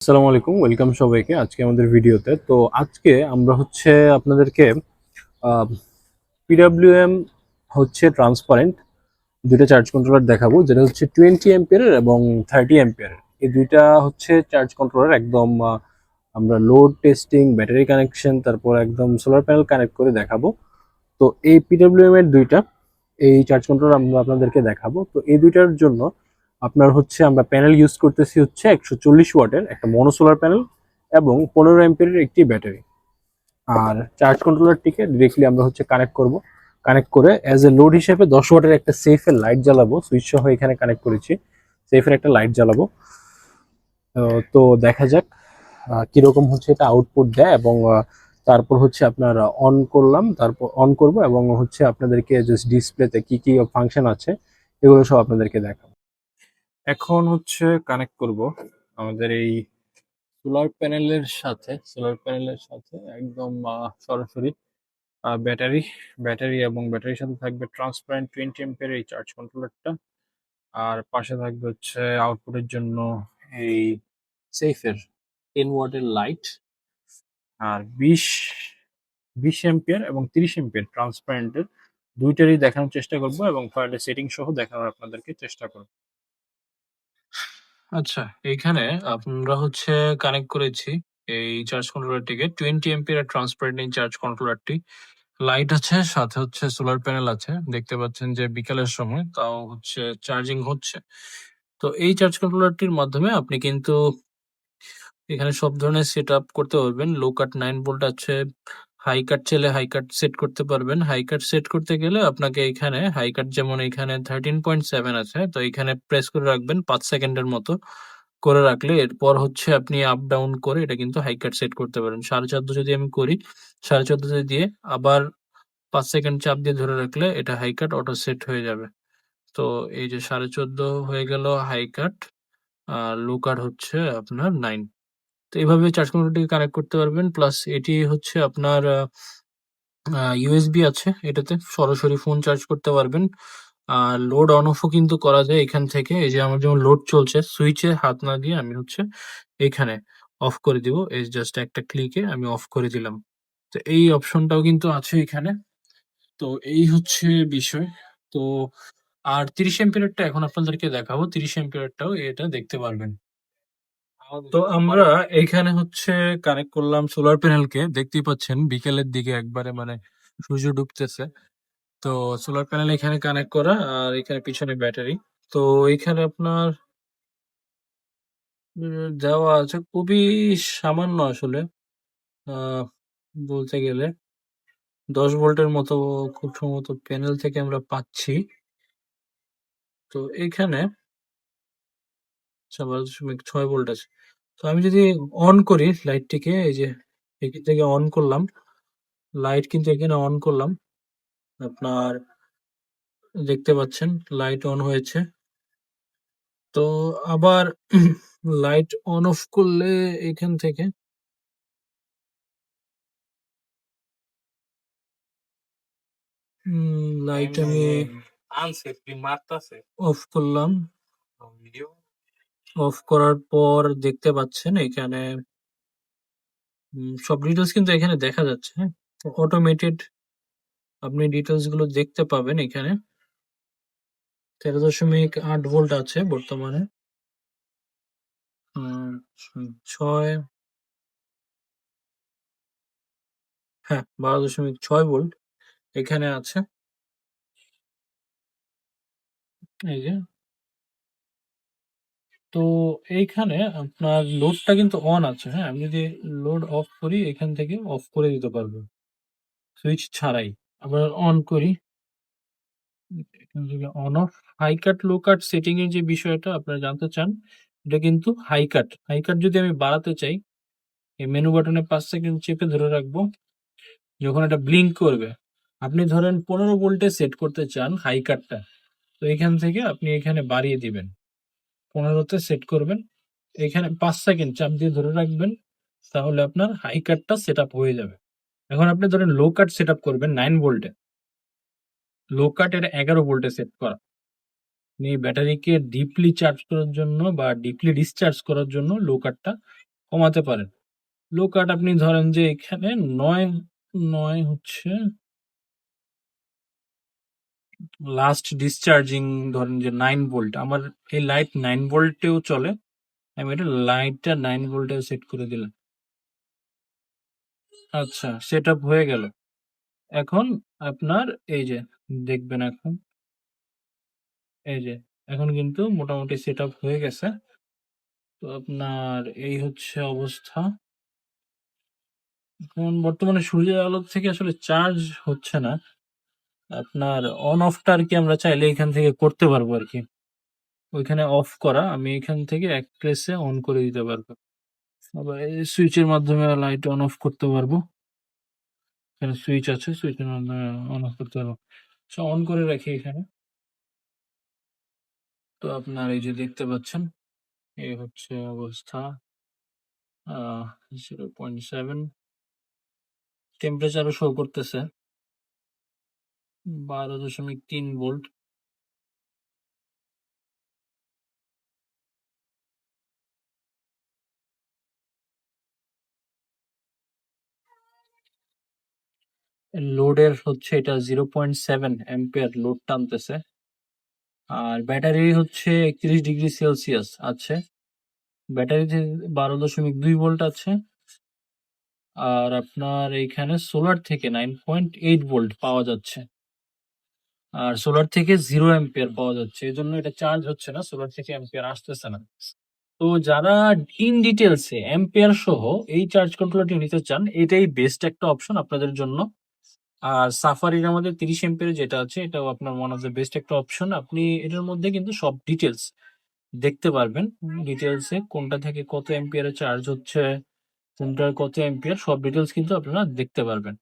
আসসালামু আলাইকুম, ওয়েলকাম সবাইকে আজকে আমাদের ভিডিওতে। তো আজকে আমরা আপনাদেরকে পিডাব্লিউএম ট্রান্সপারেন্ট দুইটা চার্জ কন্ট্রোলার দেখাবো, যেটা হচ্ছে 20 এম্পিয়ারের এবং 30 এম্পিয়ারের। এই দুইটা চার্জ কন্ট্রোলার একদম আমরা লোড টেস্টিং, ব্যাটারি কানেকশন, তারপর একদম সোলার প্যানেল কানেক্ট করে দেখাবো। তো এই পিডাব্লিউএম এর এই চার্জ কন্ট্রোলার আমরা আপনাদেরকে দেখাবো। তো এই দুইটার জন্য আমরা প্যানেল ইউজ করতেছি 140 ওয়াটের একটা মনোসোলার প্যানেল এবং 15 এম্পিয়ারের একটি ব্যাটারি। আর চার্জ কন্ট্রোলারটিকে ডিরেক্টলি আমরা কানেক্ট করব। কানেক্ট করে অ্যাজ এ লোড হিসেবে 10 ওয়াটের একটা সেফের লাইট জ্বালাবো, সুইচ সহ এখানে কানেক্ট করেছি। সেফের একটা লাইট জ্বালাবো। তো দেখা যাক কিরকম এটা আউটপুট দেয়, এবং তারপর আপনার অন করলাম, তারপর অন করব এবং আপনাদেরকে জাস্ট ডিসপ্লেতে কি কি ফাংশন আছে এগুলো সব আপনাদেরকে দেখাবো। এখন কানেক্ট করব আমাদের এই সোলার প্যানেলের সাথে একদম সরাসরি ব্যাটারি ব্যাটারি এবং ব্যাটারির সাথে থাকবে ট্রান্সপারেন্ট 20 এম্পিয়ার এই চার্জ কন্ট্রোলারটা। আর পাশে থাকবে আউটপুটের জন্য এই সেফের 10 ওয়াটের লাইট। আর 20 এম্পিয়ার এবং 30 এম্পিয়ার ট্রান্সপারেন্টের দুইটারই দেখানোর চেষ্টা করব, এবং ফায়ারের সেটিং সহ দেখানোর আপনাদেরকে চেষ্টা করব। আচ্ছা, এইখানে আমরা কানেক্ট করেছি এই চার্জ কন্ট্রোলারটিকে 20 এম্পিয়ার ট্রান্সপারেন্ট এই চার্জ কন্ট্রোলারটি। লাইট আছে, সাথে সোলার প্যানেল আছে। দেখতে পাচ্ছেন যে বিকালের সময় তাও চার্জিং হচ্ছে। তো এই চার্জ কন্ট্রোলারটির মাধ্যমে আপনি কিন্তু এখানে সব ধরনের সেট আপ করতে পারবেন। লো কাট 9 ভোল্ট আছে, হাই কাট চাইলে হাই কাট সেট করতে পারবেন। হাই কাট সেট করতে গেলে আপনাকে এখানে হাই কাট যেমন এখানে 13.7 আছে, তো এখানে প্রেস করে রাখবেন 5 সেকেন্ডের মতো। করে রাখলে এরপর আপনি আপ ডাউন করে এটা কিন্তু হাই কাট সেট করতে পারেন। 14.5 যদি আমি করি, 14.5 দিয়ে আবার 5 সেকেন্ড চাপ দিয়ে ধরে রাখলে এটা হাই কাট অটো সেট হয়ে যাবে। তো এই যে 14.5 হয়ে গেল হাই কাট, আর লো কাট আপনার 9। তো এভাবে চার্জ কন্ট্রোলারটিকে কানেক্ট করতে পারবেন। প্লাস এটি আপনার ইউএসবি আছে এটাতে, সরাসরি ফোন চার্জ করতে পারবেন। আর লোড অন অফও কিন্তু করা যায় এখান থেকে। এই যে আমার যেমন লোড চলছে, সুইচে হাত না দিয়ে আমি এখানে অফ করে দিব। এই জাস্ট একটা ক্লিকে আমি অফ করে দিলাম। তো এই অপশনটাও কিন্তু আছে এখানে। তো এই বিষয়। তো আর 30 এম্পিয়ারটা এখন আপনাদেরকে দেখাবো। 30 এম্পিয়ারটাও এটা দেখতে পারবেন। তো আমরা এইখানে কানেক্ট করলাম সোলার প্যানেলকে। দেখতেই পাচ্ছেন বিকেলের দিকে একবারে মানে সূর্য ডুবতেছে। তো সোলার প্যানেল এখানে কানেক্ট করা, আর এখানে পিছনে ব্যাটারি। তো এখানে আপনার দেওয়া আছে খুবই সামান্য আসলে, বলতে গেলে 10 ভোল্টের মতো খুব সম্ভবত প্যানেল থেকে আমরা পাচ্ছি। তো এইখানে 12.6 ভোল্ট আছে। তো আমি যদি অন করি লাইটটিকে, এই যে এখান থেকে অন করলাম, লাইট কিন্তু এখানে অন করলাম, আপনার দেখতে পাচ্ছেন লাইট অন হয়েছে। তো আবার লাইট অন অফ করলে এখান থেকে লাইট আমি অফ করলাম। অফ করার পর দেখতে পাচ্ছেন এখানে সব ডিটেলস কিন্তু এখানে দেখা যাচ্ছে। হ্যাঁ, অটোমেটেড আপনি ডিটেলস গুলো দেখতে পাবেন এখানে। 13.8 ভোল্ট আছে বর্তমানে। 6, হ্যাঁ 12.6 ভোল্ট এখানে আছে। এই যে, তো এইখানে আপনার লোডটা কিন্তু অন আছে। হ্যাঁ, আমি যদি লোড অফ করি এখান থেকে অফ করে দিতে পারবো সুইচ ছাড়াই। আবার অন করি, এখান থেকে on off. High cut low cut setting এর যে বিষয়টা আপনারা জানতে চান, এটা কিন্তু হাই কাট। হাই কাট যদি আমি বাড়াতে চাই, এই মেনু বাটনে 5 সেকেন্ড চেপে ধরে রাখবো। যখন এটা ব্লিঙ্ক করবে, আপনি ধরেন 15 ভোল্টে সেট করতে চান হাই কাটটা, তো এখান থেকে আপনি এখানে বাড়িয়ে দিবেন, 15তে সেট করবেন। এখানে 5 সেকেন্ড চাপ দিয়ে ধরে রাখবেন, তাহলে আপনার হাই কাটটা সেট আপ হয়ে যাবে। এখন আপনি ধরেন লো কাট সেট আপ করবেন 9 ভোল্টে, লো কাট এটা 11 ভোল্টে সেট করা। আপনি ব্যাটারিকে ডিপলি চার্জ করার জন্য বা ডিপলি ডিসচার্জ করার জন্য লো কাটটা কমাতে পারেন। লো কাট আপনি ধরেন যে এখানে ৯, ৯ হচ্ছে লাস্ট ডিসচার্জিং, ধরেন যে 9 ভোল্ট। আমার এই লাইট 9 ভোল্টেও চলে। আমি এটা লাইটটা 9 ভোল্টে সেট করে দিলাম। আচ্ছা, সেটআপ হয়ে গেল। এখন আপনার এই যে দেখবেন এখন, এই যে এখন কিন্তু মোটামুটি সেটআপ হয়ে গেছে। তো আপনার এই হচ্ছে অবস্থা। এখন বর্তমানে সূর্যের আলো থেকে আসলে চার্জ হচ্ছে না। আপনার অন অফটা আরকি আমরা চাইলে এখান থেকে করতে পারবো আরকি। ওইখানে অফ করা, আমি এখান থেকে এক প্রেসে অন করে দিতে পারবো। আবার এই সুইচের মাধ্যমে লাইট অন অফ করতে পারবো। এখানে সুইচ আছে, সুইচের মাধ্যমে অন অফ করতে পারবো। সো অন করে রাখি এখানে। তো আপনার এই যে দেখতে পাচ্ছেন, এই হচ্ছে অবস্থা। আ 0.7 টেম্পারেচারও শো করতেছে 12.3 ভোল্ট। লোডের হচ্ছে এটা 0.7 অ্যাম্পিয়ার লোড টানতেছে। আর ব্যাটারি হচ্ছে ৩১ ডিগ্রি সেলসিয়াস আছে। ব্যাটারিতে 12.2 ভোল্ট আছে। আর আপনার এইখানে সোলার থেকে 9.8 ভোল্ট পাওয়া যাচ্ছে। আর সোলার থেকে 0 অ্যাম্পিয়ার পাওয়া যাচ্ছে। এজন্য এটা চার্জ হচ্ছে না, সোলার থেকে অ্যাম্পিয়ার আসতেছে না। তো যারা ইন ডিটেইলস এ অ্যাম্পিয়ার সহ এই চার্জ কন্ট্রোলারটি নিতে চান, এটাই বেস্ট একটা অপশন আপনাদের জন্য। আর সাফারির আমাদের ৩০ অ্যাম্পিয়ারের যেটা আছে, এটাও আপনার ওয়ান অফ দ্য বেস্ট একটা অপশন। আপনি এটার মধ্যে কিন্তু সব ডিটেইলস দেখতে পারবেন। ডিটেইলসে কোনটা থেকে কত অ্যাম্পিয়ারে চার্জ হচ্ছে, কোনটার কত অ্যাম্পিয়ার, সব ডিটেইলস কিন্তু আপনারা দেখতে পারবেন।